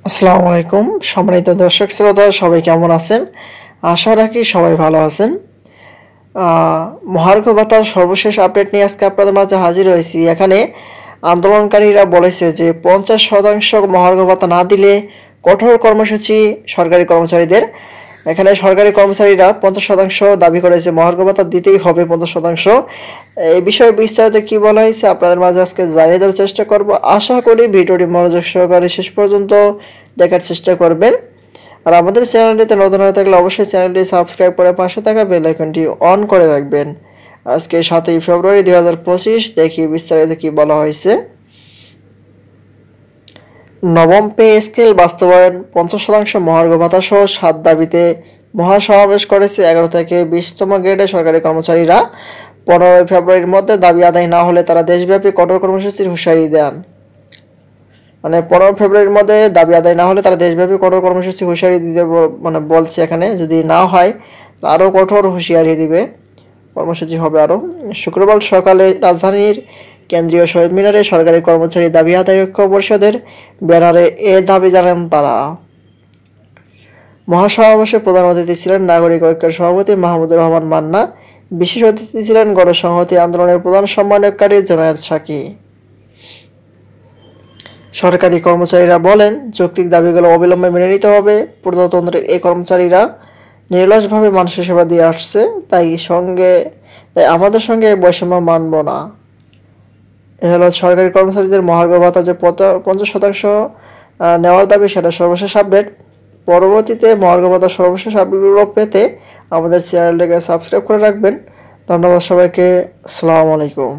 আসসালামু আলাইকুম সম্মানিত দর্শক শ্রোতা সবাই কেমন আছেন? আশা রাখি সবাই ভালো আছেন। মহার্ঘ ভাতার সর্বশেষ আপডেট নিয়ে আজকে আপনাদের মাঝে হাজির হয়েছি। এখানে আন্দোলনকারীরা বলেছে যে 50% মহার্ঘ ভাতা না দিলে কঠোর কর্মসূচি সরকারি কর্মচারীদের। এখানে সরকারি কর্মচারীরা 50% দাবি করেছে মহার্ঘ ভাতা দিতেই হবে 50%। এই বিষয়ে বিস্তারিত কি বলা হয়েছে আপনাদের মাঝে আজকে জানিয়ে দেওয়ার চেষ্টা করব। আশা করি ভিডিওটি মনোযোগ সহকারে শেষ পর্যন্ত দেখার চেষ্টা করবেন। আর আমাদের চ্যানেলটিতে নতুন হয়ে থাকলে অবশ্যই চ্যানেলটি সাবস্ক্রাইব করে পাশে থাকা বেল আইকনটি অন করে রাখবেন। আজকে 7ই ফেব্রুয়ারি 2025 দেখি বিস্তারিত কি বলা হয়েছে। নবম পে স্কেল বাস্তবায়ন 50% মহার্ঘ ভাতা সহ 7 দাবিতে মহাসমাবেশ করেছে 11 থেকে 20তম গ্রেডের সরকারি কর্মচারীরা। 15 ফেব্রুয়ারির মধ্যে দাবি আদায় না হলে তারা দেশব্যাপী কঠোর কর্মসূচির হুঁশিয়ারি দেন। মানে 15 ফেব্রুয়ারির মধ্যে দাবি আদায় না হলে তারা দেশব্যাপী কঠোর কর্মসূচি হুঁশিয়ারি দিতে বলছে। এখানে যদি না হয় আরও কঠোর হুঁশিয়ারি দিবে, কর্মসূচি হবে আরও। শুক্রবার সকালে রাজধানীর কেন্দ্রীয় শহীদ মিনারে সরকারি কর্মচারী দাবি আদায় ঐক্য পরিষদের ব্যানারে এ দাবি জানান তারা। মহাসমাবেশে প্রধান অতিথি ছিলেন নাগরিক ঐক্যের সভাপতি মাহমুদুর রহমান মান্না। বিশেষ অতিথি ছিলেন গণসংহতি আন্দোলনের প্রধান সমন্বয়কারী জুনায়েদ সাকি। সরকারি কর্মচারীরা বলেন, যৌক্তিক দাবিগুলো অবিলম্বে মেনে নিতে হবে। প্রজাতন্ত্রের এই কর্মচারীরা নিরলসভাবে মানুষের সেবা দিয়ে আসছে, তাই আমাদের সঙ্গে বৈষম্য মানব না। এ হলো সরকারি কর্মচারীদের মহার্ঘ ভাতা যে 50% নেওয়ার দাবি, সেটা সর্বশেষ আপডেট। পরবর্তীতে মহার্ঘ ভাতার সর্বশেষ আপডেটগুলো পেতে আমাদের চ্যানেলটাকে সাবস্ক্রাইব করে রাখবেন। ধন্যবাদ সবাইকে। আসসালামু আলাইকুম।